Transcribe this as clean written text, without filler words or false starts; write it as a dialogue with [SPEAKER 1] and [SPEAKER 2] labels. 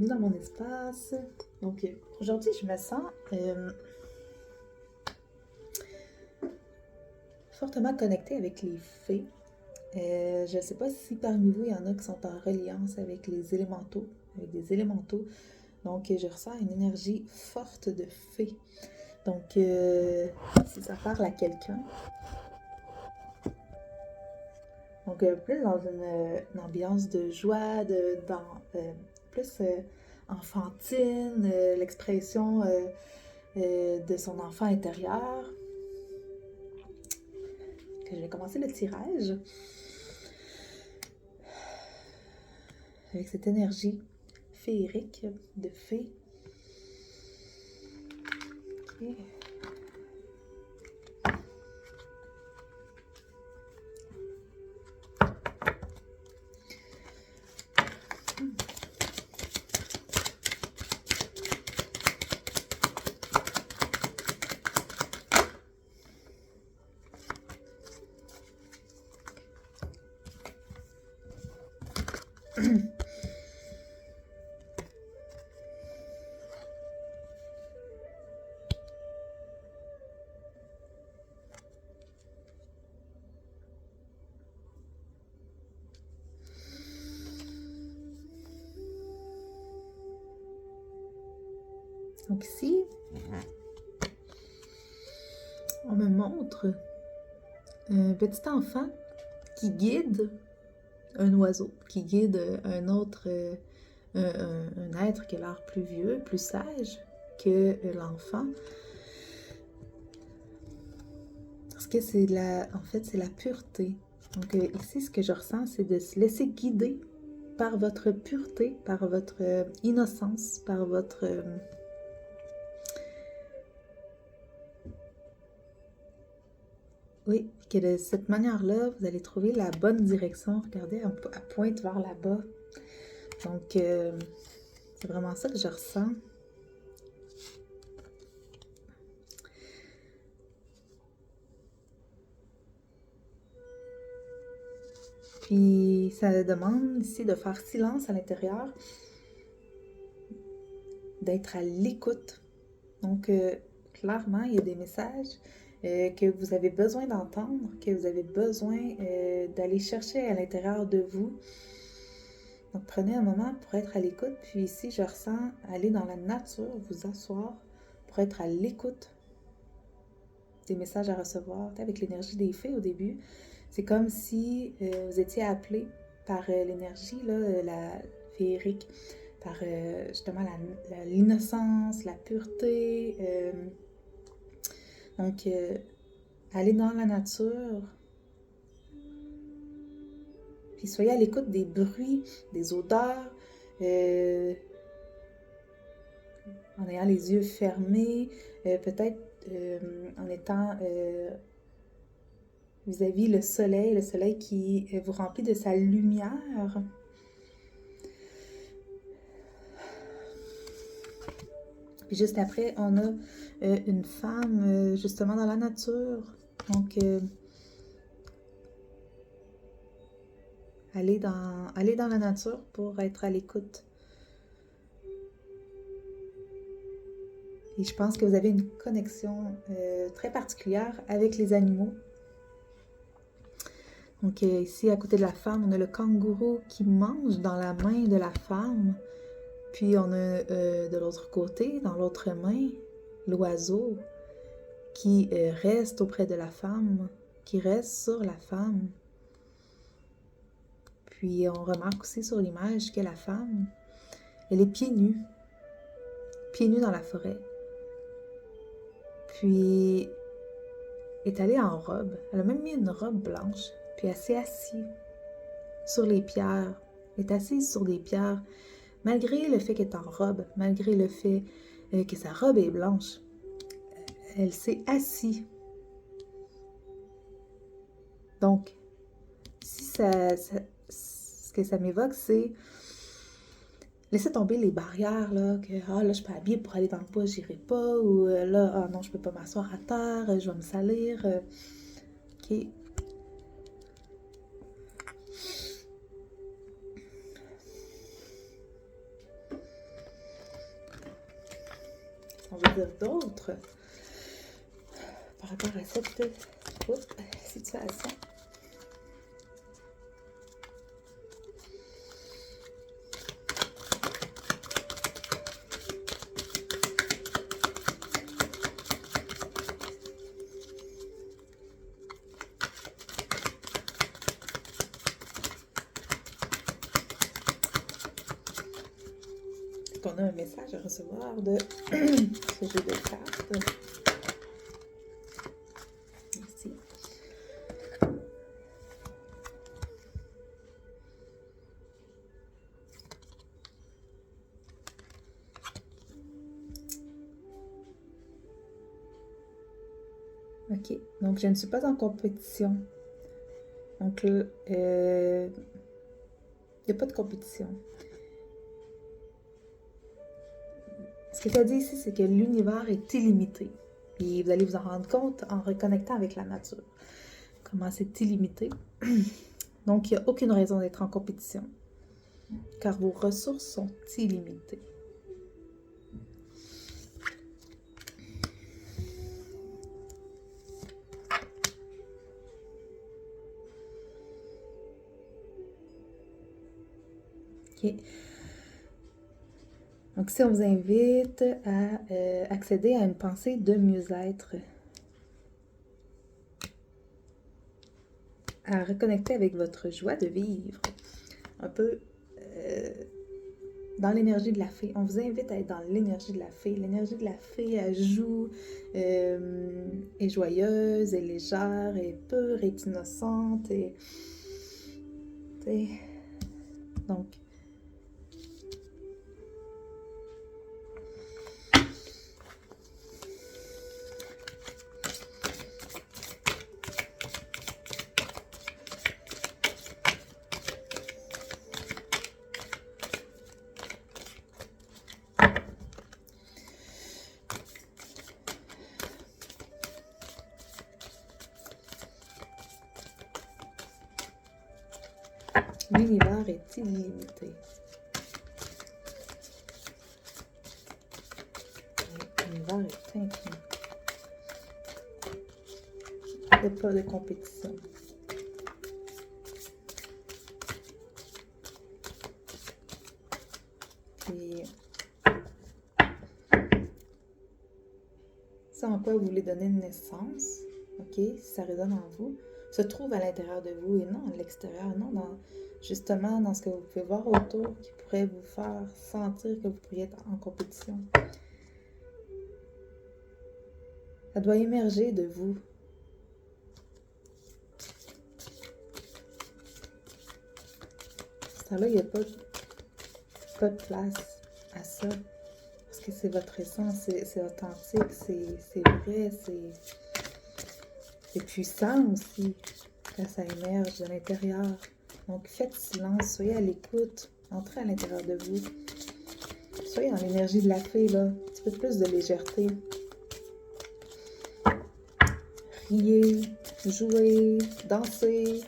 [SPEAKER 1] bienvenue dans mon espace. Donc aujourd'hui, je me sens fortement connectée avec les fées. Je ne sais pas si parmi vous, il y en a qui sont en reliance avec les élémentaux, avec des élémentaux. Donc, je ressens une énergie forte de fées. Donc, si ça parle à quelqu'un, donc plus dans une ambiance de joie, plus enfantine, l'expression de son enfant intérieur. Je vais commencer le tirage avec cette énergie féerique de fée. Okay. Donc ici, on me montre un petit enfant qui guide un oiseau, qui guide un autre, un être qui a l'air plus vieux, plus sage que l'enfant. Parce que en fait, c'est la pureté. Donc ici, ce que je ressens, c'est de se laisser guider par votre pureté, par votre innocence, par votre... Oui, que de cette manière-là, vous allez trouver la bonne direction. Regardez, elle pointe vers là-bas. Donc, c'est vraiment ça que je ressens. Puis, ça demande ici de faire silence à l'intérieur, d'être à l'écoute. Donc, clairement, il y a des messages que vous avez besoin d'entendre, que vous avez besoin d'aller chercher à l'intérieur de vous. Donc, prenez un moment pour être à l'écoute. Puis ici, je ressens aller dans la nature, vous asseoir pour être à l'écoute des messages à recevoir. Avec l'énergie des fées au début, c'est comme si vous étiez appelé par l'énergie, la féerique, par justement l'innocence, la pureté. Donc, aller dans la nature, puis soyez à l'écoute des bruits, des odeurs, en ayant les yeux fermés, peut-être en étant vis-à-vis le soleil qui vous remplit de sa lumière. Puis juste après, on a une femme justement dans la nature. Donc, aller dans la nature pour être à l'écoute. Et je pense que vous avez une connexion très particulière avec les animaux. Donc ici, à côté de la femme, on a le kangourou qui mange dans la main de la femme. Puis on a de l'autre côté, dans l'autre main, l'oiseau qui reste auprès de la femme, qui reste sur la femme. Puis on remarque aussi sur l'image que la femme, elle est pieds nus dans la forêt. Puis est allée en robe, elle a même mis une robe blanche, puis elle s'est assise sur les pierres, elle est assise sur des pierres, malgré le fait qu'elle est en robe, malgré le fait que sa robe est blanche, elle s'est assise. Donc, si ce que ça m'évoque, c'est laisser tomber les barrières, là, que là, je suis pas habillée pour aller dans le bois, j'irai pas, ou là, non, je peux pas m'asseoir à terre, je vais me salir. Ok. on va dire d'autres par rapport à cette situation. On a un message à recevoir de ce jeu de cartes. Ici. Ok, donc je ne suis pas en compétition. Donc, il n'y a pas de compétition. Ce que ça dit ici, c'est que l'univers est illimité. Et vous allez vous en rendre compte en reconnectant avec la nature. Comment c'est illimité. Donc, il n'y a aucune raison d'être en compétition. Car vos ressources sont illimitées. Ok. Donc, si on vous invite à accéder à une pensée de mieux-être, à reconnecter avec votre joie de vivre, un peu dans l'énergie de la fée. On vous invite à être dans l'énergie de la fée. L'énergie de la fée, elle joue, est joyeuse, est légère, est pure, est innocente. Donc, l'univers est illimité. L'univers est infini. Il n'y a pas de compétition. Puis, c'est en quoi vous voulez donner une naissance, ok, si ça résonne en vous, se trouve à l'intérieur de vous et non à l'extérieur, non justement dans ce que vous pouvez voir autour qui pourrait vous faire sentir que vous pourriez être en compétition. Ça doit émerger de vous. Ça là, il n'y a pas de place à ça. Parce que c'est votre essence, c'est authentique, c'est vrai, c'est puissant aussi quand ça émerge de l'intérieur. Donc faites silence, soyez à l'écoute, entrez à l'intérieur de vous. Soyez dans l'énergie de la fée, là, un petit peu plus de légèreté. Riez, jouez, dansez,